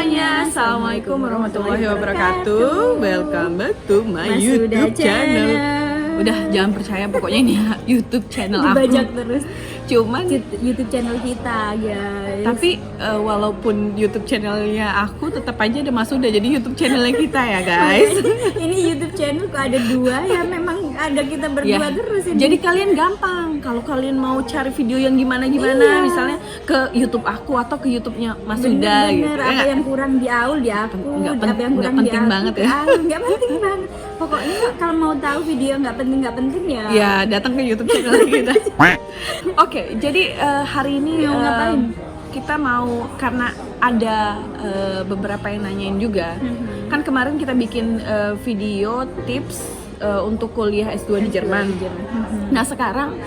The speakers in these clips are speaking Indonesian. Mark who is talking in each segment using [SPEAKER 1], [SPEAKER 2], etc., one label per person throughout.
[SPEAKER 1] semuanya, Assalamualaikum warahmatullahi wabarakatuh. Welcome back to my YouTube channel. Udah jangan percaya, pokoknya ini ya YouTube channel aku.
[SPEAKER 2] Dibajak terus.
[SPEAKER 1] Cuman
[SPEAKER 2] YouTube channel kita, guys.
[SPEAKER 1] tapi walaupun YouTube channelnya aku, tetap aja ada Mas Huda jadi YouTube channelnya kita ya guys.
[SPEAKER 2] Ini YouTube channel kok ada dua ya, memang ada kita berdua terus ini.
[SPEAKER 1] Jadi kalian gampang kalau kalian mau cari video yang gimana-gimana, misalnya ke YouTube aku atau ke YouTube-nya Mas Huda gitu.
[SPEAKER 2] Apa yang kurang di Aul di aku, apa yang kurang di
[SPEAKER 1] penting
[SPEAKER 2] aku,
[SPEAKER 1] banget ya.
[SPEAKER 2] Nggak penting banget. Pokoknya kalau mau tahu video nggak penting ya.
[SPEAKER 1] Ya datang ke YouTube channel kita. Oke, jadi hari ini
[SPEAKER 2] ngapain?
[SPEAKER 1] Kita mau, karena ada beberapa yang nanyain juga. Kan kemarin kita bikin video tips untuk kuliah S2 di Jerman. Nah sekarang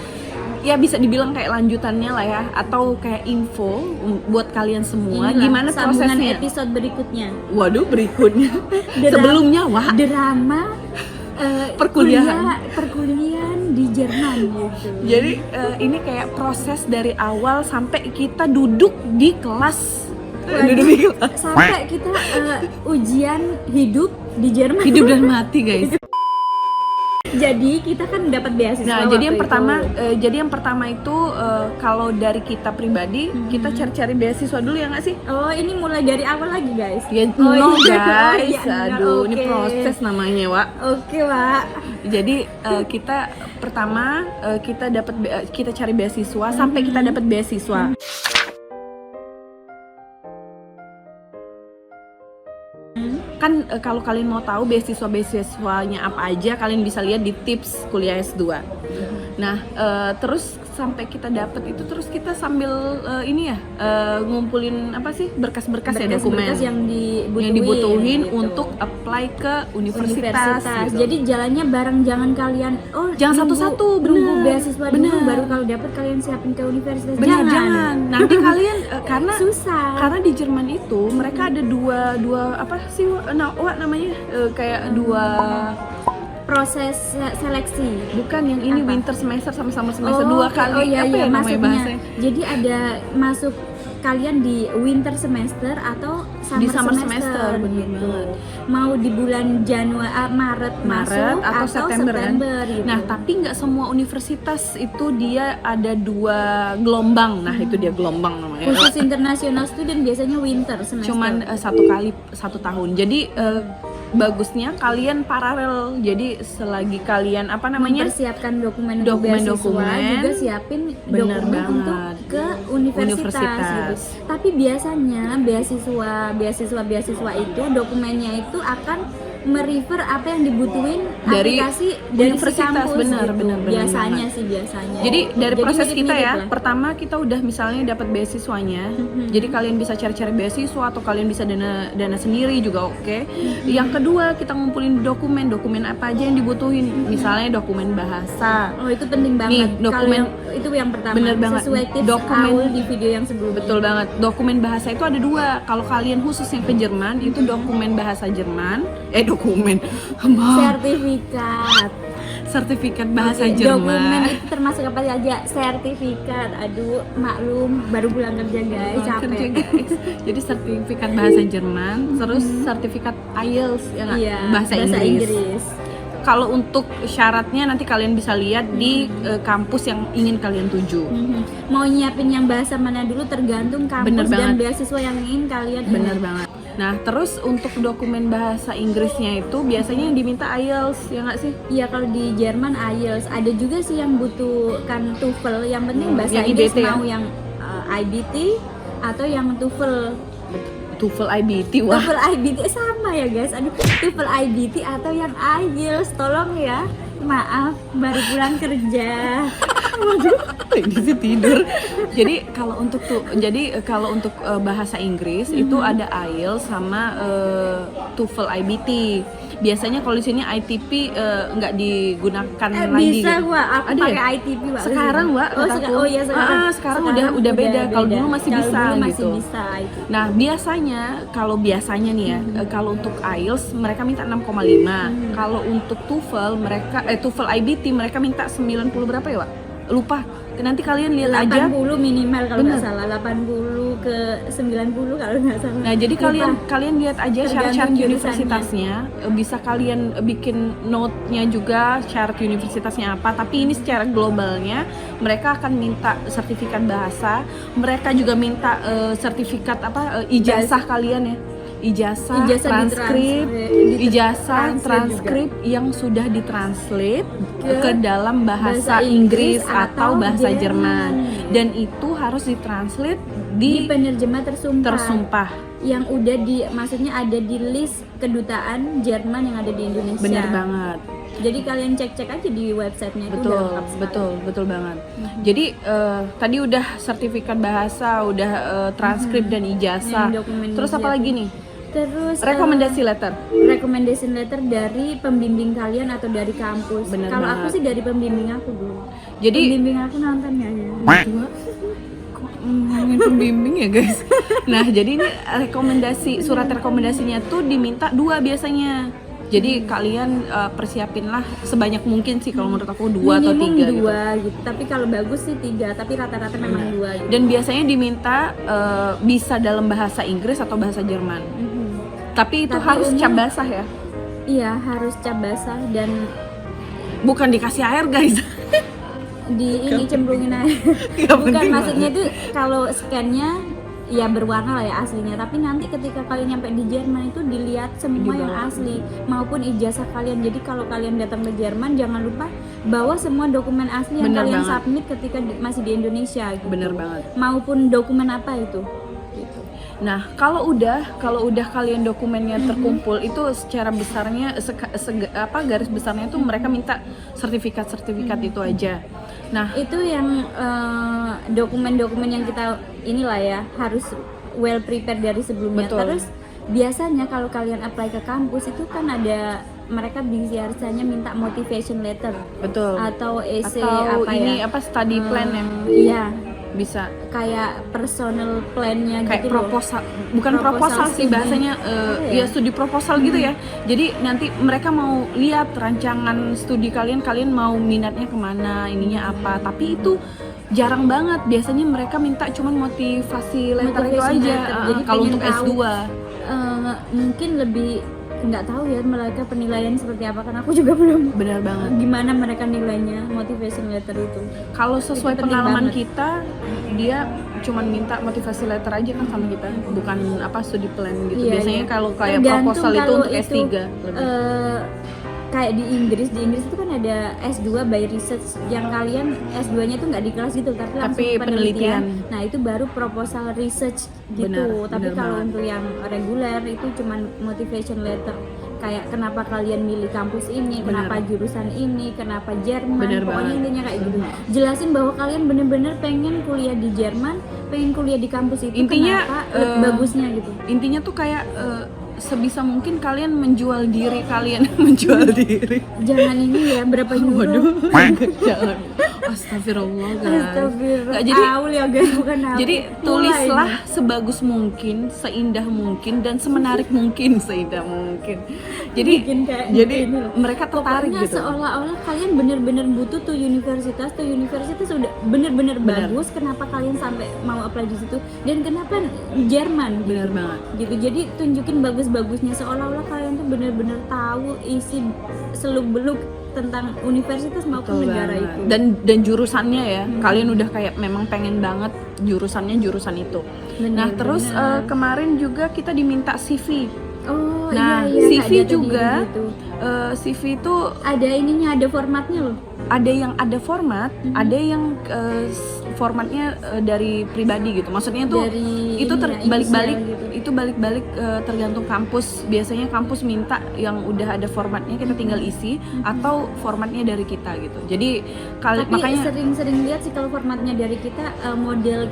[SPEAKER 1] ya bisa dibilang kayak lanjutannya lah ya, atau kayak info buat kalian semua.
[SPEAKER 2] Inilah,
[SPEAKER 1] gimana prosesnya
[SPEAKER 2] episode berikutnya.
[SPEAKER 1] Waduh, berikutnya. Sebelumnya wah,
[SPEAKER 2] drama perkuliahan di Jerman gitu.
[SPEAKER 1] Jadi ini kayak proses dari awal sampai kita duduk di kelas.
[SPEAKER 2] Sampai kita ujian hidup di Jerman.
[SPEAKER 1] Hidup dan mati, guys.
[SPEAKER 2] Jadi kita kan dapat beasiswa.
[SPEAKER 1] Nah, jadi yang pertama itu kalau dari kita pribadi, kita cari-cari beasiswa dulu ya nggak sih?
[SPEAKER 2] Oh, ini mulai dari awal lagi, guys.
[SPEAKER 1] Ya, guys. Aduh, ini proses namanya, Wak.
[SPEAKER 2] Oke, Wak.
[SPEAKER 1] Jadi kita pertama kita cari beasiswa sampai kita dapat beasiswa. Kan kalau kalian mau tahu beasiswanya apa aja, kalian bisa lihat di tips kuliah S2. Nah, terus sampai kita dapat itu, terus kita sambil ngumpulin apa sih, berkas-berkas ya, dokumen
[SPEAKER 2] yang
[SPEAKER 1] dibutuhin
[SPEAKER 2] gitu.
[SPEAKER 1] Untuk apply ke universitas.
[SPEAKER 2] Gitu. Jadi jalannya bareng, jangan kalian
[SPEAKER 1] jangan satu-satu,
[SPEAKER 2] nunggu beasiswa dulu baru kalau dapat kalian siapin ke universitas.
[SPEAKER 1] Jangan. Nanti kalian karena
[SPEAKER 2] susah.
[SPEAKER 1] Karena di Jerman itu mereka ada dua apa sih namanya kayak dua
[SPEAKER 2] proses seleksi.
[SPEAKER 1] Bukan yang ini apa? Winter semester sama summer semester dua kali.
[SPEAKER 2] Apa ya
[SPEAKER 1] namanya bahasanya?
[SPEAKER 2] Jadi ada masuk kalian di winter semester atau summer semester
[SPEAKER 1] gitu.
[SPEAKER 2] Mau di bulan Maret masuk
[SPEAKER 1] atau September kan?
[SPEAKER 2] Gitu.
[SPEAKER 1] Nah, tapi nggak semua universitas itu dia ada dua gelombang. Nah, itu dia gelombang namanya.
[SPEAKER 2] Khusus international student biasanya winter semester.
[SPEAKER 1] Cuman satu tahun. Jadi bagusnya kalian paralel. Jadi selagi kalian
[SPEAKER 2] mempersiapkan dokumen juga siapin dokumen untuk ke universitas. Gitu. Tapi biasanya beasiswa itu dokumennya itu akan merefer apa yang dibutuhin
[SPEAKER 1] dari
[SPEAKER 2] aplikasi
[SPEAKER 1] universitas,
[SPEAKER 2] si
[SPEAKER 1] benar.
[SPEAKER 2] Biasanya.
[SPEAKER 1] Jadi dari proses kita ya,
[SPEAKER 2] lah.
[SPEAKER 1] pertama kita udah misalnya dapat beasiswanya. Jadi kalian bisa cari-cari beasiswa atau kalian bisa dana sendiri juga oke. Yang kedua, kita ngumpulin dokumen apa aja yang dibutuhin. Misalnya dokumen bahasa.
[SPEAKER 2] Oh, itu penting banget.
[SPEAKER 1] Dokumen
[SPEAKER 2] itu yang pertama.
[SPEAKER 1] Bener banget.
[SPEAKER 2] Sesuai tips Aul di video yang sebelumnya.
[SPEAKER 1] Betul banget. Dokumen bahasa itu ada dua. Kalau kalian khusus yang ke Jerman, itu dokumen bahasa Jerman. Sertifikat bahasa Jerman.
[SPEAKER 2] Dokumen itu termasuk apa aja? Sertifikat. Aduh, maklum baru pulang kerja guys, capek.
[SPEAKER 1] Jadi sertifikat bahasa Jerman, terus sertifikat IELTS bahasa Inggris. Kalau untuk syaratnya nanti kalian bisa lihat di kampus yang ingin kalian tuju.
[SPEAKER 2] Mau nyiapin yang bahasa mana dulu tergantung kampus dan beasiswa yang ingin kalian.
[SPEAKER 1] Bener banget. Nah, terus untuk dokumen bahasa Inggrisnya itu biasanya yang diminta IELTS, ya nggak sih?
[SPEAKER 2] Iya, kalau di Jerman IELTS. Ada juga sih yang butuhkan TOEFL. Yang penting bahasa Inggris mau yang IBT atau yang TOEFL.
[SPEAKER 1] TOEFL IBT, wah.
[SPEAKER 2] TOEFL IBT sama ya guys. Aduh, TOEFL IBT atau yang IELTS, tolong ya. Maaf, baru pulang kerja.
[SPEAKER 1] Ini sih tidur. Jadi kalau untuk bahasa Inggris itu ada IELTS sama TOEFL IBT. Biasanya kalau di sini ITP nggak digunakan lagi.
[SPEAKER 2] Bisa, Wak. Aku
[SPEAKER 1] ada
[SPEAKER 2] pakai
[SPEAKER 1] ya?
[SPEAKER 2] ITP, Wak.
[SPEAKER 1] Sekarang, Wak. Sekarang udah beda. Kalau dulu masih bisa gitu. Nah, biasanya nih ya, kalau untuk IELTS mereka minta 6,5. Kalau untuk TOEFL TOEFL IBT mereka minta 90 berapa ya, Wak? lupa. Nanti kalian lihat aja
[SPEAKER 2] 80 minimal kalau nggak
[SPEAKER 1] Bener.
[SPEAKER 2] salah, 80 ke 90 kalau nggak salah.
[SPEAKER 1] Nah, jadi
[SPEAKER 2] Lupa.
[SPEAKER 1] kalian lihat aja
[SPEAKER 2] Tergantung
[SPEAKER 1] syarat-syarat
[SPEAKER 2] jurusannya.
[SPEAKER 1] universitasnya, bisa kalian bikin note-nya juga syarat universitasnya apa, tapi ini secara globalnya mereka akan minta sertifikat bahasa, mereka juga minta sertifikat ijazah kalian ya. Ijazah transkrip yang sudah ditranslate ke dalam bahasa Inggris atau bahasa Jerman, dan itu harus ditranslate di
[SPEAKER 2] penerjemah
[SPEAKER 1] tersumpah.
[SPEAKER 2] Yang udah maksudnya ada di list kedutaan Jerman yang ada di Indonesia.
[SPEAKER 1] Bener banget.
[SPEAKER 2] Jadi kalian cek-cek aja di websitenya itu udah lengkap sekali.
[SPEAKER 1] Betul banget. Jadi tadi udah sertifikat bahasa, udah transkrip dan ijazah. Terus apa lagi nih?
[SPEAKER 2] Terus recommendation letter dari pembimbing kalian atau dari kampus. Kalau aku sih dari pembimbing aku dulu.
[SPEAKER 1] Jadi
[SPEAKER 2] pembimbing aku nonton ya.
[SPEAKER 1] Ngomongin pembimbing ya guys. Nah, jadi ini surat rekomendasinya tuh diminta 2 biasanya. Jadi kalian persiapinlah sebanyak mungkin sih, kalau menurut aku 2 atau 3
[SPEAKER 2] gitu. Tapi kalau bagus sih 3, tapi rata-rata memang 2 gitu.
[SPEAKER 1] Dan biasanya diminta bisa dalam bahasa Inggris atau bahasa Jerman. Tapi itu harus cap basah ya.
[SPEAKER 2] Iya, harus cap basah dan
[SPEAKER 1] bukan dikasih air guys.
[SPEAKER 2] Ini cemplungin air. Bukan, maksudnya itu kalau scan-nya ya berwarna lah ya aslinya, tapi nanti ketika kalian nyampe di Jerman itu dilihat semua yang asli maupun ijazah kalian. Jadi kalau kalian datang ke Jerman jangan lupa bawa semua dokumen asli yang kalian submit ketika masih di Indonesia gitu.
[SPEAKER 1] Bener banget.
[SPEAKER 2] Maupun dokumen apa itu gitu.
[SPEAKER 1] Nah, kalau udah kalian dokumennya terkumpul, itu secara besarnya garis besarnya itu mereka minta sertifikat itu aja. Nah,
[SPEAKER 2] itu yang dokumen-dokumen yang kita inilah ya harus well prepared dari sebelumnya.
[SPEAKER 1] Betul.
[SPEAKER 2] Terus biasanya kalau kalian apply ke kampus itu kan ada mereka biasanya minta motivation letter.
[SPEAKER 1] Betul.
[SPEAKER 2] Atau essay
[SPEAKER 1] atau study plan ya.
[SPEAKER 2] Iya.
[SPEAKER 1] Bisa
[SPEAKER 2] kayak personal plan-nya
[SPEAKER 1] kayak
[SPEAKER 2] gitu
[SPEAKER 1] proposal, bukan proposal sih bahasanya, ya studi proposal gitu ya. Jadi nanti mereka mau lihat rancangan studi kalian mau minatnya kemana, ininya apa. Tapi itu jarang banget, biasanya mereka minta cuman motivasi letter itu aja.
[SPEAKER 2] Jadi
[SPEAKER 1] kalau untuk S2
[SPEAKER 2] mungkin lebih nggak tahu ya mereka penilaian seperti apa, kan aku juga belum
[SPEAKER 1] benar banget
[SPEAKER 2] gimana mereka nilainya motivation letter itu.
[SPEAKER 1] Kalau sesuai pengalaman kita, dia cuman minta motivasi letter aja kan sama kita, bukan studi plan gitu. Biasanya kalau kayak proposal itu untuk S3
[SPEAKER 2] kayak di Inggris itu kan ada S2 by research, yang kalian S2-nya tuh nggak di kelas gitu tapi langsung penelitian. Nah itu baru proposal research gitu. Tapi kalau untuk yang reguler itu cuman motivation letter, kayak kenapa kalian milih kampus ini, kenapa jurusan ini, kenapa Jerman, pokoknya intinya kayak gitu. Jelasin bahwa kalian bener-bener pengen kuliah di Jerman, pengen kuliah di kampus itu,
[SPEAKER 1] intinya
[SPEAKER 2] bagusnya gitu.
[SPEAKER 1] Intinya tuh kayak sebisa mungkin kalian menjual diri kalian. Menjual diri,
[SPEAKER 2] jangan ini ya berapa euro.
[SPEAKER 1] Waduh. Jangan. Astagfirullah guys. Jadi tulislah sebagus mungkin, seindah mungkin, dan semenarik mungkin, seindah mungkin. Jadi mereka tertarik gitu.
[SPEAKER 2] Seolah-olah kalian bener-bener butuh tuh universitas udah bener-bener bagus. Kenapa kalian sampai mau apply di situ, dan kenapa Jerman?
[SPEAKER 1] Bener banget.
[SPEAKER 2] Gitu. Jadi tunjukin bagus-bagusnya, seolah-olah kalian tuh bener-bener tahu isi seluk-beluk tentang universitas maupun negara itu.
[SPEAKER 1] Dan jurusannya ya, kalian udah kayak memang pengen banget jurusannya jurusan itu. Terus kemarin juga kita diminta CV. CV juga CV itu
[SPEAKER 2] ada ininya, ada formatnya loh.
[SPEAKER 1] Ada yang ada format, ada yang formatnya dari pribadi gitu. Maksudnya tuh itu balik-balik gitu. Itu balik-balik tergantung kampus. Biasanya kampus minta yang udah ada formatnya, kita tinggal isi, atau formatnya dari kita gitu. Jadi makanya
[SPEAKER 2] sering lihat sih kalau formatnya dari kita, model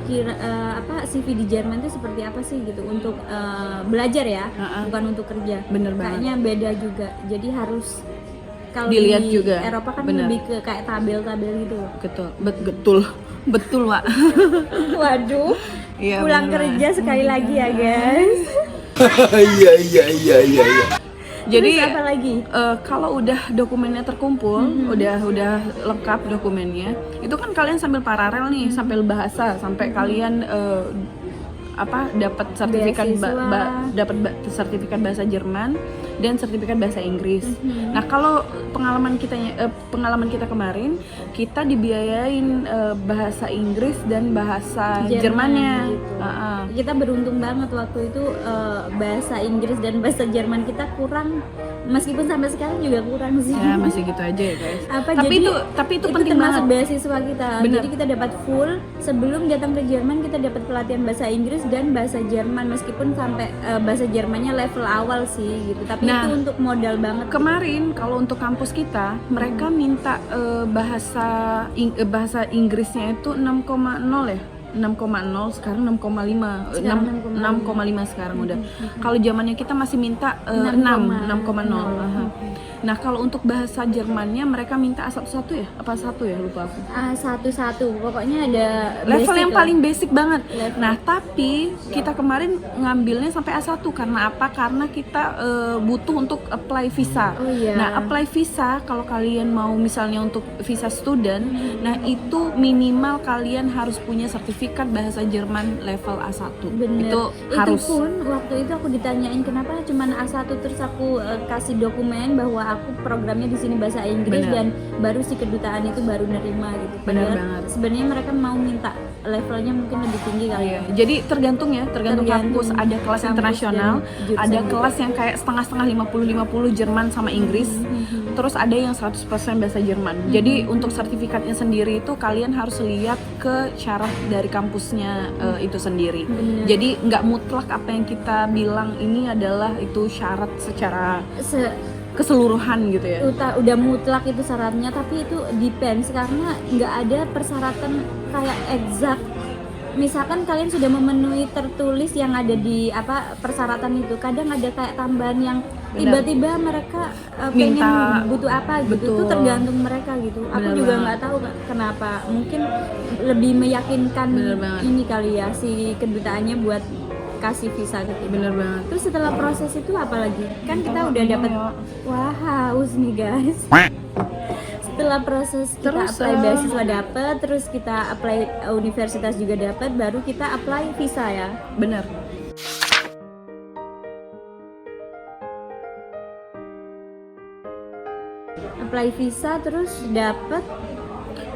[SPEAKER 2] CV di Jerman itu seperti apa sih gitu untuk belajar ya, bukan untuk kerja.
[SPEAKER 1] Bener banget.
[SPEAKER 2] Kayaknya beda juga. Jadi harus kalau
[SPEAKER 1] dilihat
[SPEAKER 2] di
[SPEAKER 1] juga.
[SPEAKER 2] Eropa kan lebih ke kayak tabel-tabel gitu. Betul, Wak. Waduh.
[SPEAKER 1] Ya,
[SPEAKER 2] pulang kerja sekali lagi ya, guys.
[SPEAKER 3] Iya.
[SPEAKER 1] Jadi
[SPEAKER 2] Terus apa lagi?
[SPEAKER 1] Kalau udah dokumennya terkumpul, udah lengkap dokumennya, itu kan kalian sambil paralel nih, sambil bahasa, sampai kalian dapat sertifikat dapat sertifikat bahasa Jerman dan sertifikat bahasa Inggris. Nah, kalau pengalaman kita kemarin, kita dibiayain bahasa Inggris dan bahasa Jermannya.
[SPEAKER 2] Gitu. Kita beruntung banget waktu itu, bahasa Inggris dan bahasa Jerman kita kurang, meskipun sampai sekarang juga kurang sih.
[SPEAKER 1] Ya, masih gitu aja ya, guys. Tapi itu penting
[SPEAKER 2] termasuk
[SPEAKER 1] banget.
[SPEAKER 2] beasiswa kita.
[SPEAKER 1] Bener.
[SPEAKER 2] Jadi kita dapat full, sebelum datang ke Jerman kita dapat pelatihan bahasa Inggris dan bahasa Jerman, meskipun sampai bahasa Jermannya level awal sih gitu. Tapi itu untuk modal banget.
[SPEAKER 1] Kemarin kalau untuk kampus kita, mereka minta bahasa Inggrisnya itu 6,0 ya. 6,0 sekarang 6,5 6,5 sekarang udah. Kalau zamannya kita masih minta 6,0. Nah, kalau untuk bahasa Jermannya mereka minta A1 ya? Apa A1 ya? Lupa aku.
[SPEAKER 2] A1 pokoknya ada
[SPEAKER 1] level yang
[SPEAKER 2] lah.
[SPEAKER 1] paling basic banget. Nah, tapi kita kemarin ngambilnya sampai A1 karena apa? Karena kita butuh untuk apply visa. Nah, apply visa kalau kalian mau misalnya untuk visa student, nah itu minimal kalian harus punya sertifikat bahasa Jerman level A1.
[SPEAKER 2] Bener.
[SPEAKER 1] Itu harus.
[SPEAKER 2] Itu pun waktu itu aku ditanyain kenapa cuman A1, terus aku kasih dokumen bahwa aku programnya di sini bahasa Inggris. Bener. Dan baru si kedutaan itu baru nerima gitu.
[SPEAKER 1] Benar.
[SPEAKER 2] Sebenarnya mereka mau minta levelnya mungkin lebih tinggi kali ya.
[SPEAKER 1] Jadi tergantung kampus. Ada kelas internasional, ada kelas yang kayak setengah-setengah 50-50 Jerman sama Inggris. Terus ada yang 100% bahasa Jerman. Jadi untuk sertifikatnya sendiri itu kalian harus lihat ke syarat dari kampusnya itu sendiri.
[SPEAKER 2] Bener.
[SPEAKER 1] Jadi nggak mutlak apa yang kita bilang ini adalah itu syarat secara keseluruhan gitu ya.
[SPEAKER 2] Udah mutlak itu syaratnya, tapi itu depends karena nggak ada persyaratan kayak exact. Misalkan kalian sudah memenuhi tertulis yang ada di persyaratan itu, kadang ada kayak tambahan yang tiba-tiba mereka pengen butuh apa gitu. Betul. Itu tergantung mereka gitu. Aku juga nggak tahu kenapa, mungkin lebih meyakinkan ini kali ya si kedutaannya buat kasih visa ke kita.
[SPEAKER 1] Bener banget.
[SPEAKER 2] Terus setelah proses itu apa lagi? Kan kita udah dapat, wah haus nih guys. Setelah proses kita apply beasiswa dapat, terus kita apply universitas juga dapat, baru kita apply visa ya.
[SPEAKER 1] Bener.
[SPEAKER 2] Apply visa terus dapat.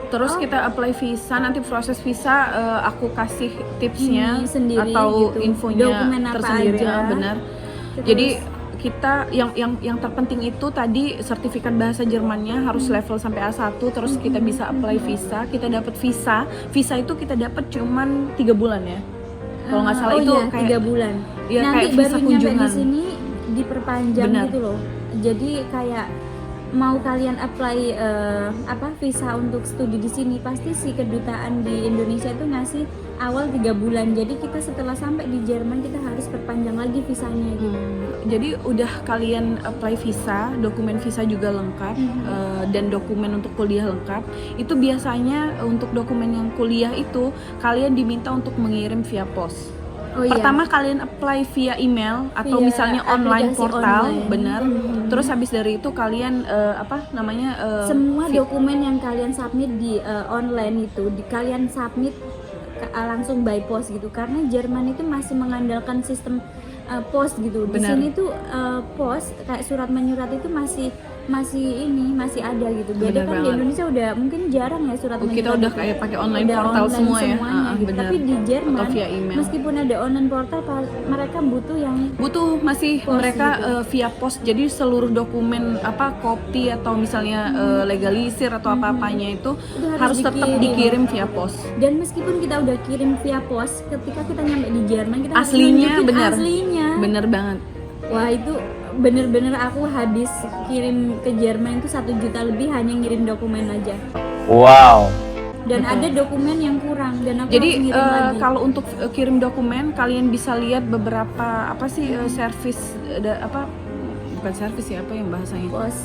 [SPEAKER 1] Terus kita apply visa, nanti proses visa aku kasih tipsnya
[SPEAKER 2] sendiri,
[SPEAKER 1] atau
[SPEAKER 2] gitu.
[SPEAKER 1] Infonya
[SPEAKER 2] dokumen apa
[SPEAKER 1] tersendiri
[SPEAKER 2] aja.
[SPEAKER 1] Benar. Terus, jadi kita yang terpenting itu tadi sertifikat bahasa Jermannya harus level sampai A1, terus kita bisa apply visa, kita dapat visa itu kita dapat cuman 3 bulan ya. Kalau nggak salah itu kayak
[SPEAKER 2] 3 bulan.
[SPEAKER 1] Ya,
[SPEAKER 2] nanti
[SPEAKER 1] kayak visa
[SPEAKER 2] baru
[SPEAKER 1] kunjungan.
[SPEAKER 2] nyampe di sini diperpanjang gitu loh. Jadi kayak mau kalian apply visa untuk studi di sini, pasti si kedutaan di Indonesia itu ngasih awal 3 bulan. Jadi kita setelah sampai di Jerman kita harus perpanjang lagi visanya gitu.
[SPEAKER 1] Jadi udah kalian apply visa, dokumen visa juga lengkap, dan dokumen untuk kuliah lengkap. Itu biasanya untuk dokumen yang kuliah itu kalian diminta untuk mengirim via pos. Pertama kalian apply via email atau misalnya online portal, benar. Terus habis dari itu kalian
[SPEAKER 2] semua dokumen yang kalian submit di online itu kalian submit langsung by post gitu, karena Jerman itu masih mengandalkan sistem pos gitu. Di sini tuh pos kayak surat menyurat itu masih ada gitu. Beda kan di Indonesia udah mungkin jarang ya surat menyurat.
[SPEAKER 1] Kita udah kayak pakai online portal semua ya.
[SPEAKER 2] Gitu. Tapi di Jerman meskipun ada online portal, mereka butuh
[SPEAKER 1] masih pos mereka gitu. Via pos. Jadi seluruh dokumen kopi atau misalnya legalisir atau apa-apanya itu harus tetap dikirim via pos.
[SPEAKER 2] Dan meskipun kita udah kirim via pos, ketika kita nyampe di Jerman kita
[SPEAKER 1] aslinya
[SPEAKER 2] bener
[SPEAKER 1] banget.
[SPEAKER 2] Wah, itu bener-bener aku habis kirim ke Jerman itu 1 juta lebih hanya ngirim dokumen aja.
[SPEAKER 3] Wow.
[SPEAKER 2] Dan ada dokumen yang kurang dan aku
[SPEAKER 1] jadi
[SPEAKER 2] harus ngirim lagi.
[SPEAKER 1] Kalau untuk kirim dokumen kalian bisa lihat beberapa service bukan service ya, apa yang bahasanya?
[SPEAKER 2] Pos.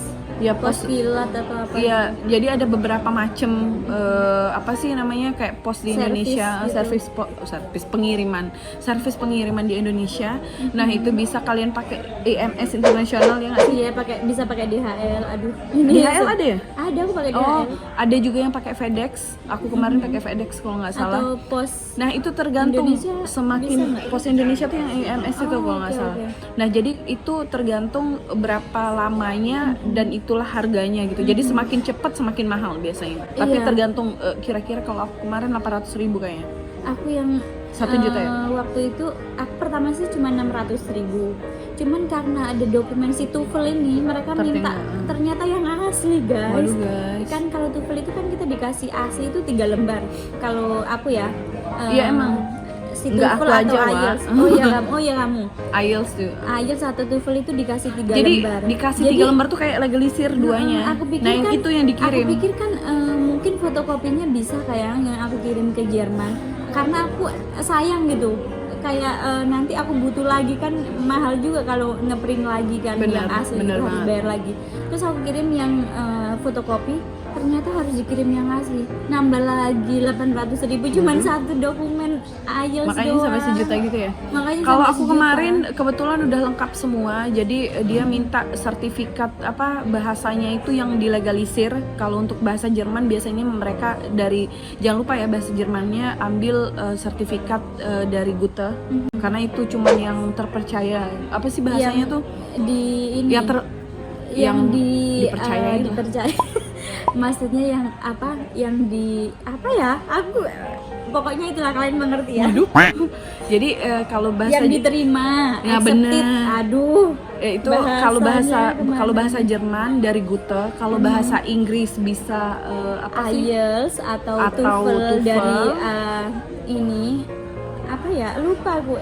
[SPEAKER 1] Ya,
[SPEAKER 2] Postpilat atau apa?
[SPEAKER 1] Iya, jadi ada beberapa macam apa sih namanya kayak pos di Indonesia,
[SPEAKER 2] Service
[SPEAKER 1] pengiriman di Indonesia. Nah, itu bisa kalian pakai EMS internasional ya nggak sih?
[SPEAKER 2] Iya, bisa pakai DHL. Aduh,
[SPEAKER 1] DHL ada ya?
[SPEAKER 2] Ada, aku pakai
[SPEAKER 1] Oh,
[SPEAKER 2] DHL.
[SPEAKER 1] ada juga yang pakai FedEx. Aku kemarin pakai FedEx kalau nggak salah.
[SPEAKER 2] Atau pos.
[SPEAKER 1] Nah, itu tergantung
[SPEAKER 2] Indonesia
[SPEAKER 1] semakin pos Indonesia tuh yang EMS itu kalau nggak salah. Nah, jadi itu tergantung berapa lamanya dan itulah harganya gitu. Jadi semakin cepat semakin mahal biasanya. Tapi tergantung kira-kira kalau aku kemarin 800.000 kayaknya.
[SPEAKER 2] Aku yang
[SPEAKER 1] 1 juta ya?
[SPEAKER 2] Waktu itu aku pertama sih cuma 600.000. Cuman karena ada dokumen si TOEFL ini, mereka minta ternyata yang asli, guys.
[SPEAKER 1] Waduh, guys.
[SPEAKER 2] Kan kalau TOEFL itu kan kita dikasih asli itu 3 lembar. Kalau aku ya,
[SPEAKER 1] iya emang.
[SPEAKER 2] si
[SPEAKER 1] Nggak
[SPEAKER 2] TOEFL
[SPEAKER 1] aku
[SPEAKER 2] atau
[SPEAKER 1] aja,
[SPEAKER 2] IELTS.
[SPEAKER 1] Wak.
[SPEAKER 2] Oh iya kamu.
[SPEAKER 1] IELTS tuh.
[SPEAKER 2] IELTS atau TOEFL itu dikasih 3
[SPEAKER 1] Jadi
[SPEAKER 2] lembar.
[SPEAKER 1] dikasih 3 lembar tuh kayak legalisir duanya.
[SPEAKER 2] Aku pikir
[SPEAKER 1] Nah, yang
[SPEAKER 2] kan,
[SPEAKER 1] itu yang dikirim.
[SPEAKER 2] Aku pikir kan mungkin fotokopinya bisa kayak yang aku kirim ke Jerman. Karena aku sayang gitu. Kayak nanti aku butuh lagi kan mahal juga kalau ngeprint lagi kan yang asli itu harus bayar lagi. Terus aku kirim yang fotokopi, ternyata harus dikirim yang asli. Nambah lagi 800.000 cuman satu dokumen IELTS
[SPEAKER 1] makanya
[SPEAKER 2] doang.
[SPEAKER 1] sampai 1 juta gitu ya. Kalau aku kemarin kebetulan udah lengkap semua, jadi dia minta sertifikat apa bahasanya itu yang dilegalisir. Kalau untuk bahasa Jerman biasanya mereka dari, jangan lupa ya bahasa Jermannya ambil sertifikat dari Goethe, karena itu cuman yang terpercaya. Apa sih bahasanya tuh?
[SPEAKER 2] Di ini.
[SPEAKER 1] Yang dipercaya.
[SPEAKER 2] Maksudnya yang apa? Yang di apa ya? Aku pokoknya itulah, kalian mengerti ya.
[SPEAKER 1] Waduh. Jadi kalau bahasa
[SPEAKER 2] yang diterima,
[SPEAKER 1] ya
[SPEAKER 2] accepted. Aduh.
[SPEAKER 1] Itu kalau bahasa Jerman dari Goethe, kalau bahasa Inggris bisa apa sih?
[SPEAKER 2] IELTS atau TOEFL dari ini apa ya? Lupa aku.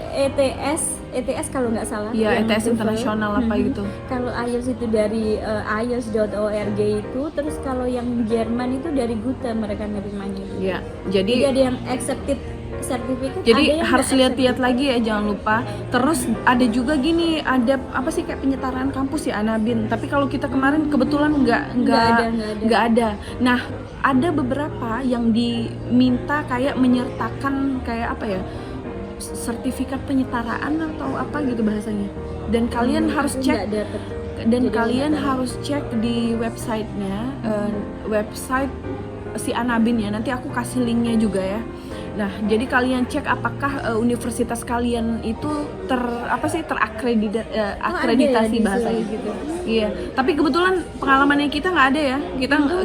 [SPEAKER 2] ETS kalau nggak salah.
[SPEAKER 1] Iya, ETS internasional apa gitu.
[SPEAKER 2] Kalau IELTS itu dari IELTS.org itu, terus kalau yang Jerman itu dari Goethe mereka nerimanya itu.
[SPEAKER 1] Iya, jadi
[SPEAKER 2] ada yang accepted certificate.
[SPEAKER 1] Jadi harus lihat-lihat lagi ya, jangan lupa. Terus ada juga gini, ada apa sih kayak penyetaraan kampus ya, Anabin. Tapi kalau kita kemarin kebetulan nggak ada. Nah, ada beberapa yang diminta kayak menyertakan kayak apa ya? Sertifikat penyetaraan atau apa gitu bahasanya, dan kalian harus cek harus cek di websitenya, website si Anabin ya, nanti aku kasih linknya juga ya. Nah, jadi kalian cek apakah universitas kalian itu terakreditasi bahasanya gitu. Iya, tapi kebetulan pengalamannya kita nggak ada ya,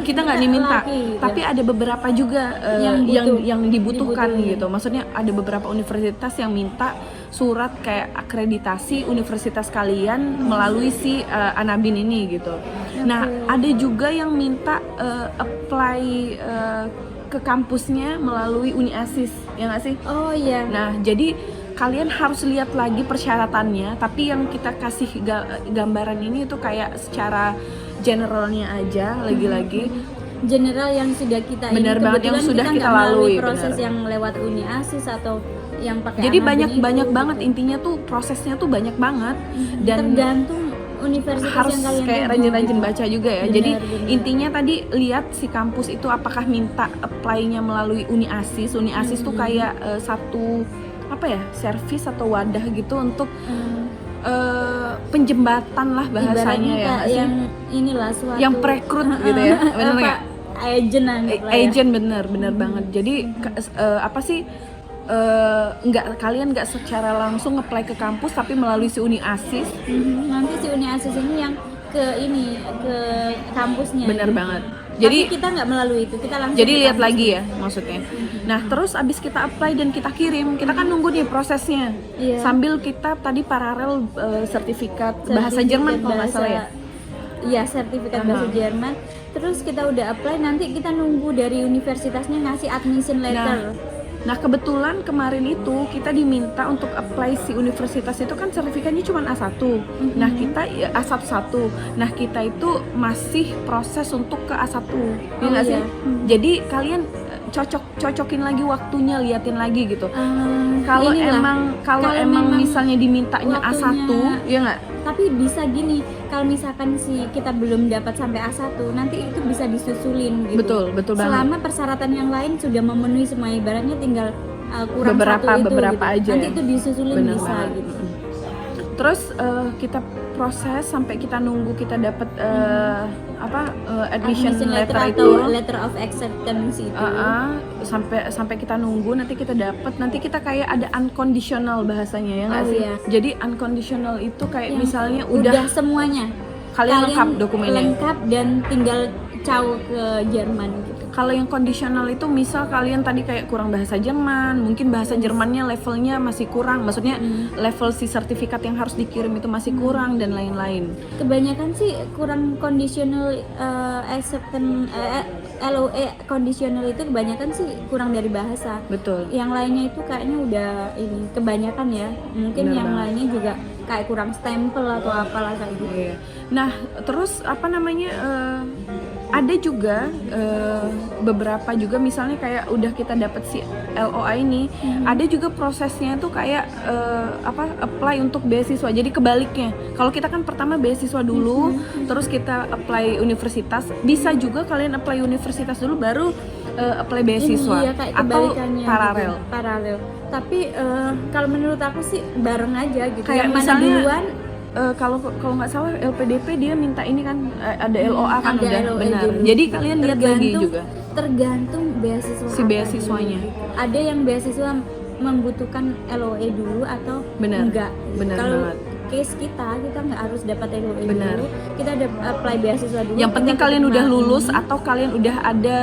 [SPEAKER 1] kita nggak diminta, tapi ada beberapa juga yang dibutuhkan gitu. Maksudnya ada beberapa universitas yang minta surat kayak akreditasi universitas kalian melalui si Anabin ini gitu. Nah, ada juga yang minta apply ke kampusnya melalui UniAsis, ya nggak sih?
[SPEAKER 2] Oh iya.
[SPEAKER 1] Nah, jadi kalian harus lihat lagi persyaratannya, tapi yang kita kasih gambaran ini itu kayak secara generalnya aja, lagi-lagi
[SPEAKER 2] general yang sudah kita
[SPEAKER 1] benar banget yang sudah kita lalui
[SPEAKER 2] proses yang lewat UniAsis atau yang pakai.
[SPEAKER 1] Jadi banyak banget intinya tuh prosesnya tuh banyak banget dan
[SPEAKER 2] tergantung universitas
[SPEAKER 1] harus
[SPEAKER 2] yang kalian
[SPEAKER 1] kayak rajin-rajin baca juga ya. Jadi intinya tadi lihat si kampus itu apakah minta apply-nya melalui UniAsis. UniAsis tuh kayak satu apa ya, servis atau wadah gitu untuk penjembatan lah bahasanya ya,
[SPEAKER 2] yang inilah suatu
[SPEAKER 1] yang perekrut gitu ya. Benar enggak? Agent bener banget. Jadi apa sih, kalian nggak secara langsung nge-apply ke kampus tapi melalui si UniAsis.
[SPEAKER 2] Nanti si UniAsis ini yang ke kampusnya.
[SPEAKER 1] Bener banget. Jadi
[SPEAKER 2] tapi kita nggak melalui itu, kita langsung.
[SPEAKER 1] Jadi lihat lagi ya maksudnya. Nah, terus abis kita apply dan kita kirim, kita kan nunggu nih prosesnya.
[SPEAKER 2] Iya.
[SPEAKER 1] Sambil kita tadi paralel sertifikat bahasa Jerman kalau nggak salah ya.
[SPEAKER 2] Iya, sertifikat bahasa Jerman. Terus kita udah apply, nanti kita nunggu dari universitasnya ngasih admission letter.
[SPEAKER 1] Nah, kebetulan kemarin itu kita diminta untuk apply si universitas itu kan sertifikatnya cuma A1. Nah, kita A11. Nah, kita itu masih proses untuk ke A1. Ya nggak sih? Jadi kalian cocokin lagi waktunya, liatin lagi gitu. Kalau emang misalnya dimintanya A1, ya nggak?
[SPEAKER 2] Tapi bisa gini, kalau misalkan kita belum dapat sampai A1, nanti itu bisa disusulin gitu.
[SPEAKER 1] Betul banget.
[SPEAKER 2] Selama persyaratan yang lain sudah memenuhi semua, ibaratnya tinggal kurang
[SPEAKER 1] beberapa
[SPEAKER 2] satu itu gitu.
[SPEAKER 1] aja.
[SPEAKER 2] Nanti itu disusulin
[SPEAKER 1] Bener
[SPEAKER 2] bisa
[SPEAKER 1] banget.
[SPEAKER 2] gitu.
[SPEAKER 1] Terus kita proses sampai kita nunggu kita dapat admission letter itu,
[SPEAKER 2] atau letter of acceptance itu.
[SPEAKER 1] sampai kita nunggu nanti kita dapat, nanti kita kayak ada unconditional bahasanya ya nggak sih?
[SPEAKER 2] Iya.
[SPEAKER 1] Jadi unconditional itu kayak
[SPEAKER 2] Yang
[SPEAKER 1] misalnya
[SPEAKER 2] udah semuanya.
[SPEAKER 1] kalian lengkap dokumennya.
[SPEAKER 2] Lengkap dan tinggal caw ke Jerman gitu.
[SPEAKER 1] Kalau yang kondisional itu misal kalian tadi kayak kurang bahasa Jerman, mungkin bahasa Jermannya levelnya masih kurang, maksudnya level si sertifikat yang harus dikirim itu masih kurang dan lain-lain.
[SPEAKER 2] Kebanyakan sih kurang conditional acceptance LOA conditional itu kebanyakan sih kurang dari bahasa.
[SPEAKER 1] Betul.
[SPEAKER 2] Yang lainnya itu kayaknya udah ini kebanyakan ya. Mungkin
[SPEAKER 1] Bener
[SPEAKER 2] yang
[SPEAKER 1] banget.
[SPEAKER 2] lainnya juga kayak kurang stempel atau apalah kayak gitu.
[SPEAKER 1] Iya. Nah, terus ada juga beberapa juga misalnya kayak udah kita dapat si LOA ini, ada juga prosesnya tuh kayak apply untuk beasiswa. Jadi kebaliknya, kalau kita kan pertama beasiswa dulu, terus kita apply universitas, bisa juga kalian apply universitas dulu baru apply beasiswa.
[SPEAKER 2] Iya, kayak
[SPEAKER 1] atau
[SPEAKER 2] kebalikannya
[SPEAKER 1] paralel.
[SPEAKER 2] gitu. Paralel. Tapi kalau menurut aku sih bareng aja gitu.
[SPEAKER 1] Kayak
[SPEAKER 2] yang mana
[SPEAKER 1] misalnya,
[SPEAKER 2] duluan
[SPEAKER 1] kalau nggak salah LPDP dia minta ini kan ada LOA kan
[SPEAKER 2] ada
[SPEAKER 1] udah
[SPEAKER 2] LOA
[SPEAKER 1] benar.
[SPEAKER 2] dulu.
[SPEAKER 1] Jadi kalian lihat lagi juga
[SPEAKER 2] Tergantung beasiswa
[SPEAKER 1] si
[SPEAKER 2] apa
[SPEAKER 1] beasiswanya.
[SPEAKER 2] dulu. Ada yang beasiswa membutuhkan LOA dulu atau
[SPEAKER 1] Benar.
[SPEAKER 2] enggak.
[SPEAKER 1] Benar
[SPEAKER 2] Kalau
[SPEAKER 1] banget.
[SPEAKER 2] case kita nggak harus dapat LOA
[SPEAKER 1] Benar.
[SPEAKER 2] dulu. Kita ada apply beasiswa dulu.
[SPEAKER 1] Yang penting
[SPEAKER 2] kita
[SPEAKER 1] kalian
[SPEAKER 2] terima.
[SPEAKER 1] udah lulus atau kalian udah ada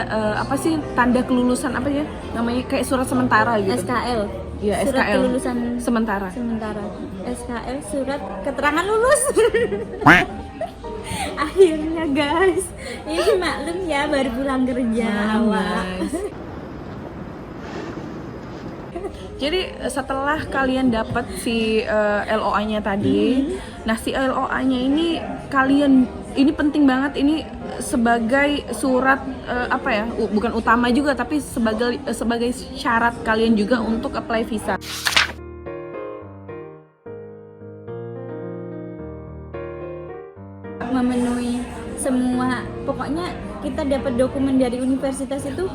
[SPEAKER 1] tanda kelulusan apa ya namanya, kayak surat sementara gitu.
[SPEAKER 2] SKL.
[SPEAKER 1] Iya,
[SPEAKER 2] Surat
[SPEAKER 1] SKL.
[SPEAKER 2] kelulusan
[SPEAKER 1] Sementara.
[SPEAKER 2] SKL, surat keterangan lulus. Akhirnya guys, ini maklum ya baru pulang kerja awal.
[SPEAKER 1] Jadi setelah kalian dapat si LOA-nya tadi, nah si LOA-nya ini ini penting banget, ini sebagai surat bukan utama juga tapi sebagai syarat kalian juga untuk apply visa.
[SPEAKER 2] Memenuhi semua, pokoknya kita dapat dokumen dari universitas itu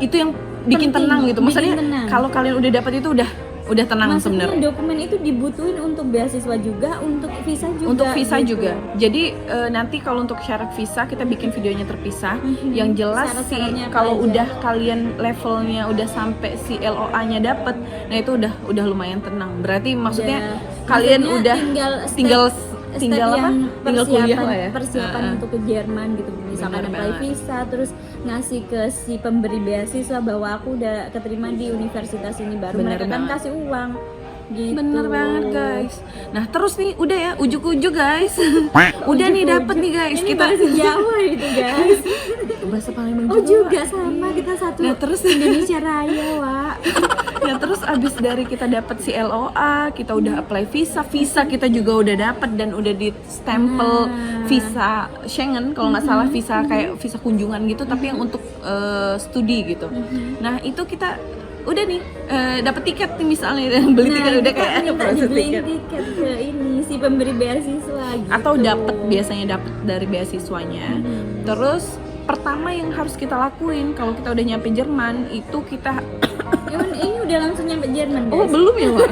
[SPEAKER 1] yang bikin
[SPEAKER 2] penting,
[SPEAKER 1] tenang gitu. Maksudnya
[SPEAKER 2] bikin tenang.
[SPEAKER 1] kalau kalian udah dapat itu udah tenang
[SPEAKER 2] maksudnya
[SPEAKER 1] sebenarnya.
[SPEAKER 2] dokumen itu dibutuhin untuk beasiswa juga, untuk visa juga.
[SPEAKER 1] Untuk visa
[SPEAKER 2] gitu.
[SPEAKER 1] juga. Jadi nanti kalau untuk syarat visa kita bikin videonya terpisah. Yang jelas sih
[SPEAKER 2] Syarat-syaratnya apa
[SPEAKER 1] kalau
[SPEAKER 2] aja.
[SPEAKER 1] udah kalian levelnya udah sampai si LOA-nya dapet, nah itu udah lumayan tenang. Berarti maksudnya kalian
[SPEAKER 2] maksudnya
[SPEAKER 1] udah tinggal kuliah lah ya.
[SPEAKER 2] Persiapan untuk ke Jerman gitu. Misalkan
[SPEAKER 1] Bener
[SPEAKER 2] apply
[SPEAKER 1] banget.
[SPEAKER 2] visa, terus ngasih ke si pemberi beasiswa bahwa aku udah keterima di universitas ini, baru
[SPEAKER 1] Bener
[SPEAKER 2] mereka kan
[SPEAKER 1] banget.
[SPEAKER 2] kasih uang. Gitu.
[SPEAKER 1] Bener banget guys. Nah terus nih udah ya ujuk-ujuk guys. Udah nih dapet nih guys.
[SPEAKER 2] Ini
[SPEAKER 1] Kita
[SPEAKER 2] bahasa Jawa itu guys.
[SPEAKER 1] bahasa Palembang
[SPEAKER 2] Oh juga sama, kita satu
[SPEAKER 1] Nah, terus
[SPEAKER 2] Indonesia Raya, Wak.
[SPEAKER 1] Ya terus abis dari kita dapat si LOA, kita udah apply visa kita juga udah dapat dan udah di stempel visa Schengen kalau nggak salah, visa kayak visa kunjungan gitu tapi yang untuk studi gitu. Nah itu kita udah nih dapat tiket nih misalnya beli tiket udah kayak proses
[SPEAKER 2] dibeliin
[SPEAKER 1] tiket.
[SPEAKER 2] tiket ke ini si pemberi beasiswa gitu.
[SPEAKER 1] Atau biasanya dapat dari beasiswanya. Terus pertama yang harus kita lakuin kalau kita udah nyampe Jerman itu kita
[SPEAKER 2] Ini udah langsung nyampe Jerman guys.
[SPEAKER 1] oh belum ya Wak?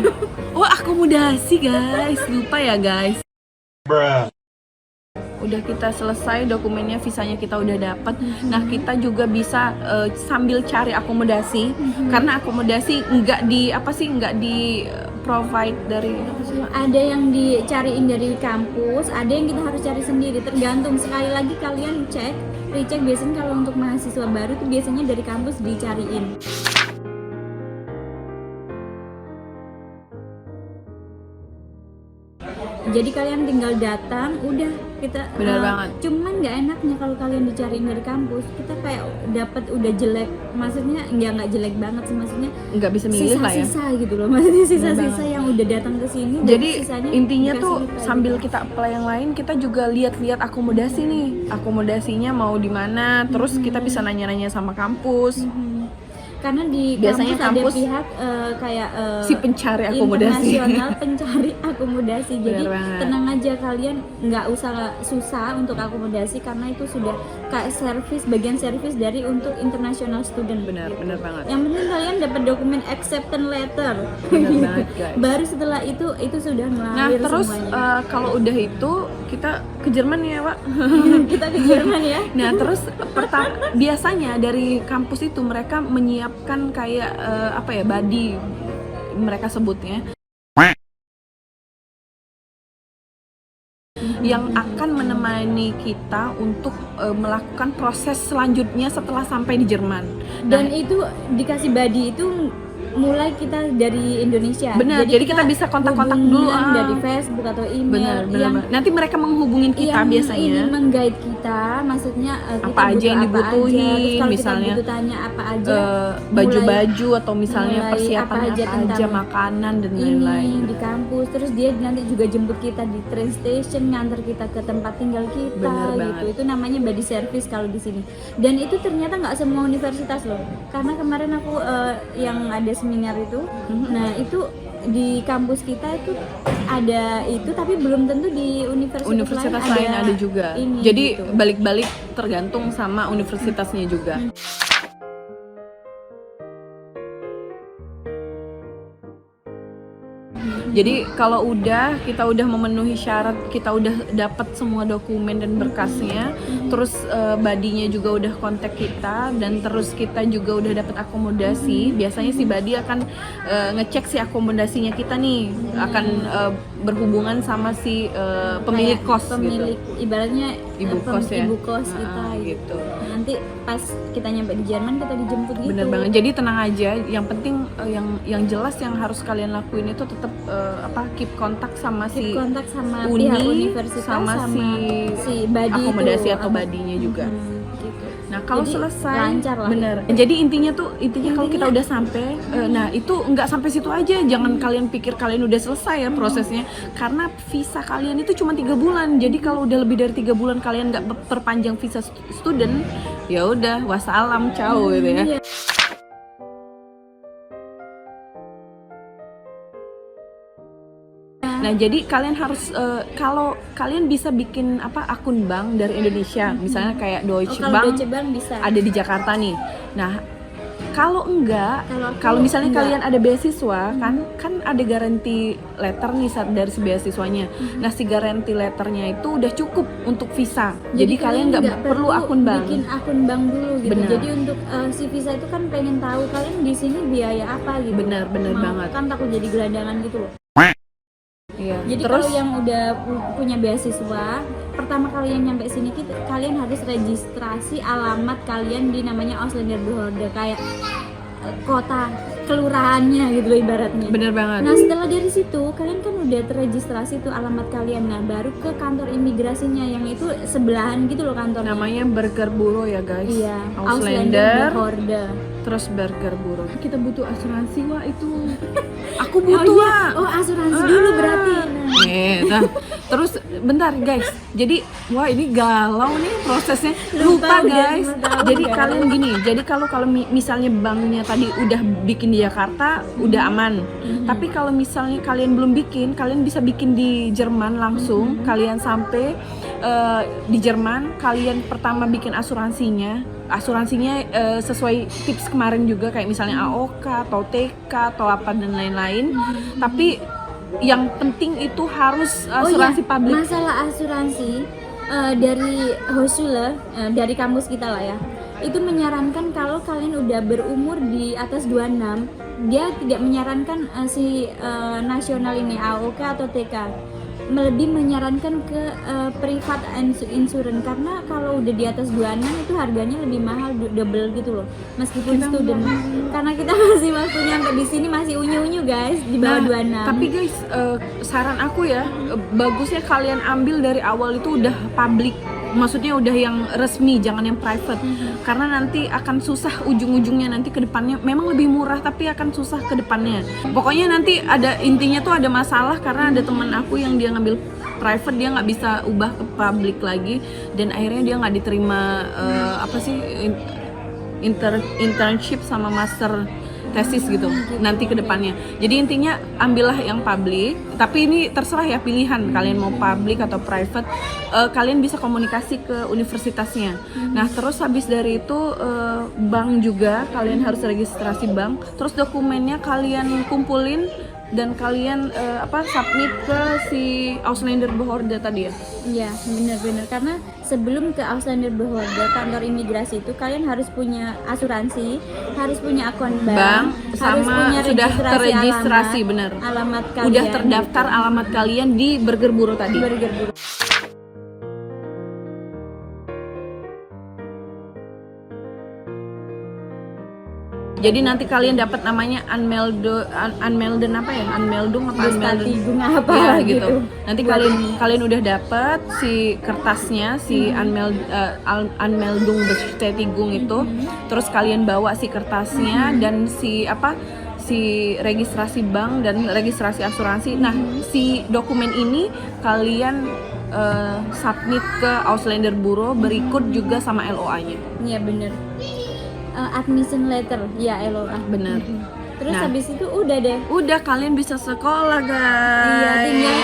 [SPEAKER 1] Oh akomodasi guys, lupa ya guys. Udah kita selesai dokumennya, visanya kita udah dapat. Nah kita juga bisa sambil cari akomodasi karena akomodasi nggak di provide dari
[SPEAKER 2] Ada yang dicariin dari kampus, ada yang kita harus cari sendiri, tergantung. Sekali lagi kalian recheck biasanya kalau untuk mahasiswa baru tuh biasanya dari kampus dicariin. Jadi kalian tinggal datang, udah kita.
[SPEAKER 1] Benar banget.
[SPEAKER 2] Cuman nggak enaknya kalau kalian dicariin dari kampus, kita kayak dapat udah jelek. Maksudnya nggak jelek banget sih, maksudnya
[SPEAKER 1] nggak bisa milih lah ya.
[SPEAKER 2] sisa-sisa gitu loh, maksudnya sisa-sisa yang udah datang ke sini.
[SPEAKER 1] Jadi
[SPEAKER 2] sisanya
[SPEAKER 1] intinya
[SPEAKER 2] dikasih
[SPEAKER 1] tuh
[SPEAKER 2] kita
[SPEAKER 1] sambil
[SPEAKER 2] gitu.
[SPEAKER 1] kita apply yang lain, kita juga lihat-lihat akomodasi nih, akomodasinya mau di mana, terus kita bisa nanya-nanya sama kampus.
[SPEAKER 2] karena di
[SPEAKER 1] biasanya
[SPEAKER 2] kampus ada pihak kayak
[SPEAKER 1] si pencari akomodasi,
[SPEAKER 2] internasional pencari akomodasi. Jadi tenang aja, kalian nggak usah susah untuk akomodasi karena itu sudah kayak bagian servis dari untuk international student.
[SPEAKER 1] Benar banget.
[SPEAKER 2] Yang penting kalian dapat dokumen acceptance letter.
[SPEAKER 1] Benar banget, guys.
[SPEAKER 2] Baru setelah itu sudah mengalir
[SPEAKER 1] Nah terus kalau udah itu kita ke Jerman ya, Wak.
[SPEAKER 2] Kita ke Jerman ya.
[SPEAKER 1] Nah terus biasanya dari kampus itu mereka menyiapkan kayak buddy mereka sebutnya, yang akan menemani kita untuk melakukan proses selanjutnya setelah sampai di Jerman.
[SPEAKER 2] Dan itu dikasih buddy itu mulai kita dari Indonesia.
[SPEAKER 1] Benar, jadi kita bisa kontak-kontak dulu
[SPEAKER 2] dari Facebook atau email.
[SPEAKER 1] Benar. Nanti mereka menghubungin kita
[SPEAKER 2] yang
[SPEAKER 1] biasanya.
[SPEAKER 2] Ini meng-guide kita, maksudnya kita
[SPEAKER 1] apa aja yang dibutuhin,
[SPEAKER 2] misalnya kita tanya apa aja,
[SPEAKER 1] baju-baju atau misalnya persiapan
[SPEAKER 2] apa aja
[SPEAKER 1] makanan dan lain-lain
[SPEAKER 2] di kampus. Terus dia nanti juga jemput kita di train station, nganter kita ke tempat tinggal kita. Gitu. Itu namanya body service kalau di sini. Dan itu ternyata nggak semua universitas loh. Karena kemarin aku yang ada seminar itu, nah itu di kampus kita itu ada itu, tapi belum tentu di universitas
[SPEAKER 1] lain ada juga. Jadi gitu. Balik-balik tergantung sama universitasnya juga. Jadi kalau kita udah memenuhi syarat, kita udah dapat semua dokumen dan berkasnya, terus badinya juga udah kontak kita, dan terus kita juga udah dapat akomodasi. Biasanya si badi akan ngecek si akomodasinya kita nih, akan berhubungan sama si pemilik kos,
[SPEAKER 2] pemilik gitu. Ibaratnya
[SPEAKER 1] ibu kos
[SPEAKER 2] kita gitu. Nanti pas kita nyampe di Jerman kita dijemput gitu.
[SPEAKER 1] Bener banget. Jadi tenang aja. Yang penting yang jelas yang harus kalian lakuin itu tetap keep kontak sama
[SPEAKER 2] uni, pihak universitas sama si badi
[SPEAKER 1] akomodasi
[SPEAKER 2] itu,
[SPEAKER 1] atau badinya juga.
[SPEAKER 2] Gitu.
[SPEAKER 1] Nah kalau selesai
[SPEAKER 2] lancar lah.
[SPEAKER 1] Bener. Jadi intinya kalau kita udah sampai, nah itu nggak sampai situ aja. Jangan kalian pikir kalian udah selesai ya prosesnya, karena visa kalian itu cuma 3 bulan. Jadi kalau udah lebih dari 3 bulan kalian nggak perpanjang visa student, ya udah wassalam, ciao gitu ya.
[SPEAKER 2] Iya.
[SPEAKER 1] Nah jadi kalian harus kalau kalian bisa bikin akun bank dari Indonesia, misalnya kayak Deutsche Bank
[SPEAKER 2] bisa.
[SPEAKER 1] Ada di Jakarta nih. Nah kalau kalau misalnya kalian ada beasiswa, kan ada garansi letter nih dari si beasiswanya. Nah si garansi letternya itu udah cukup untuk visa. Jadi kalian nggak perlu akun bank.
[SPEAKER 2] Bikin akun bank dulu gitu. Bener. Jadi untuk si visa itu kan pengen tahu kalian di sini biaya apa gitu.
[SPEAKER 1] Bener banget.
[SPEAKER 2] Kan takut jadi gelandangan gitu loh.
[SPEAKER 1] Iya.
[SPEAKER 2] Jadi kalau yang udah punya beasiswa, pertama kali yang nyampe sini kalian harus registrasi alamat kalian di namanya Ausländerbehörde, kayak kota kelurahannya gitu loh ibaratnya.
[SPEAKER 1] Bener banget.
[SPEAKER 2] Nah setelah dari situ kalian kan udah terregistrasi tuh alamat kalian, nah baru ke kantor imigrasinya yang itu sebelahan gitu loh kantornya.
[SPEAKER 1] Namanya Burgerbüro ya guys.
[SPEAKER 2] Iya.
[SPEAKER 1] Ausländerbehörde. Terus Burgerbüro. Kita butuh asuransi itu. Aku butuh
[SPEAKER 2] asuransi dulu berarti.
[SPEAKER 1] Nah, terus bentar guys. Jadi ini galau nih prosesnya. Lupa guys. Jadi kalian gini. Jadi kalau misalnya banknya tadi udah bikin di Jakarta udah aman. Tapi kalau misalnya kalian belum bikin, kalian bisa bikin di Jerman langsung. Kalian sampai di Jerman, kalian pertama bikin asuransinya sesuai tips kemarin juga, kayak misalnya AOK atau TK atau apa dan lain-lain. Tapi yang penting itu harus asuransi publik.
[SPEAKER 2] Masalah asuransi dari Hochschule, dari kampus kita lah ya, itu menyarankan kalau kalian udah berumur di atas 26, dia tidak menyarankan si nasional ini AOK atau TK, lebih menyarankan ke private insurance, karena kalau udah di atas 26 itu harganya lebih mahal, double gitu loh, meskipun student. Karena kita masih waktu nyampe di sini masih unyu-unyu guys, di bawah 26.
[SPEAKER 1] Tapi guys, saran aku ya, bagusnya kalian ambil dari awal itu udah public. Maksudnya udah yang resmi, jangan yang private. Karena nanti akan susah ujung-ujungnya, nanti ke depannya memang lebih murah tapi akan susah ke depannya. Pokoknya nanti intinya tuh ada masalah karena ada teman aku yang dia ngambil private, dia nggak bisa ubah ke public lagi, dan akhirnya dia nggak diterima internship sama master tesis gitu nanti ke depannya. Jadi intinya ambillah yang publik, tapi ini terserah ya pilihan kalian mau publik atau private. Kalian bisa komunikasi ke universitasnya. Nah terus habis dari itu bank juga kalian harus registrasi bank. Terus dokumennya kalian kumpulin dan kalian submit ke si Ausländer Behörde tadi ya?
[SPEAKER 2] Iya benar-benar, karena sebelum ke Ausländer Behörde kantor imigrasi itu kalian harus punya asuransi, harus punya akun bank, harus punya
[SPEAKER 1] sudah terregistrasi
[SPEAKER 2] alamat kalian,
[SPEAKER 1] udah terdaftar gitu. Alamat kalian di Burger Bureau tadi.
[SPEAKER 2] Burger Bureau.
[SPEAKER 1] Jadi nanti kalian dapat namanya Anmeldung apa ya, gitu. Nanti kalian udah dapat si kertasnya, si Anmeldung Bestätigung itu. Terus kalian bawa si kertasnya dan si registrasi bank dan registrasi asuransi. Nah, si dokumen ini kalian submit ke Ausländer Bureau berikut juga sama LOA-nya.
[SPEAKER 2] Iya bener. Admission letter, ya LOA.
[SPEAKER 1] Bener.
[SPEAKER 2] Terus habis itu udah deh.
[SPEAKER 1] Udah kalian bisa sekolah guys.
[SPEAKER 2] Iya, tinggal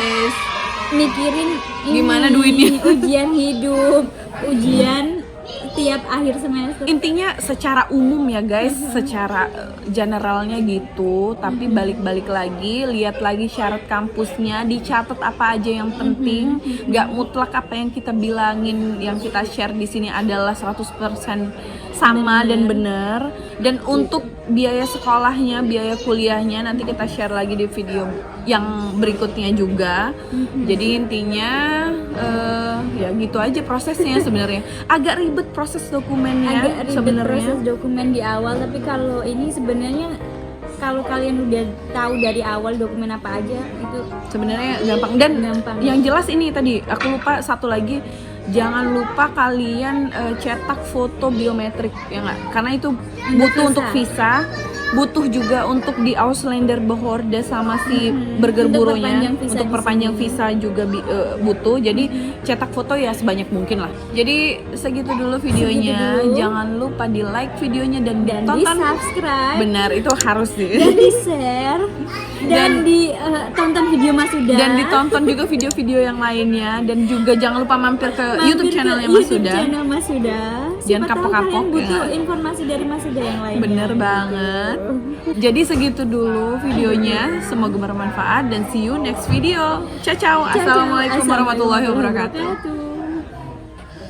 [SPEAKER 2] mikirin
[SPEAKER 1] gimana duitnya.
[SPEAKER 2] Ujian hidup, ujian tiap akhir semester.
[SPEAKER 1] Intinya secara umum ya guys, secara generalnya gitu. Tapi balik-balik lagi, lihat lagi syarat kampusnya, dicatat apa aja yang penting. Gak mutlak apa yang kita bilangin, yang kita share di sini adalah 100% sama dan benar. Dan untuk biaya sekolahnya, biaya kuliahnya nanti kita share lagi di video yang berikutnya juga. Jadi intinya ya gitu aja prosesnya sebenarnya. Agak ribet proses dokumennya sebenarnya.
[SPEAKER 2] Proses dokumen di awal, tapi kalau ini sebenarnya kalau kalian udah tahu dari awal dokumen apa aja itu
[SPEAKER 1] sebenarnya gampang. Dan yang jelas ini tadi aku lupa satu lagi, jangan lupa kalian cetak foto biometrik ya nggak, karena itu butuh untuk visa, butuh juga untuk di Ausländer Behörde sama si Burger Bureau-nya untuk perpanjang visa juga butuh. Jadi cetak foto ya sebanyak mungkin lah. Jadi segitu dulu videonya. Jangan lupa di like videonya dan ditonton,
[SPEAKER 2] di subscribe.
[SPEAKER 1] Benar, itu harus sih.
[SPEAKER 2] Dan di share dan ditonton video Mas Huda.
[SPEAKER 1] Dan ditonton juga video-video yang lainnya, dan juga jangan lupa mampir ke YouTube channelnya Mas Huda. Jangan kapok-kapok.
[SPEAKER 2] Butuh informasi dari Mas Huda yang lain.
[SPEAKER 1] Bener banget. Jadi segitu dulu videonya, semoga bermanfaat dan see you next video. Ciao. Assalamualaikum warahmatullahi wabarakatuh.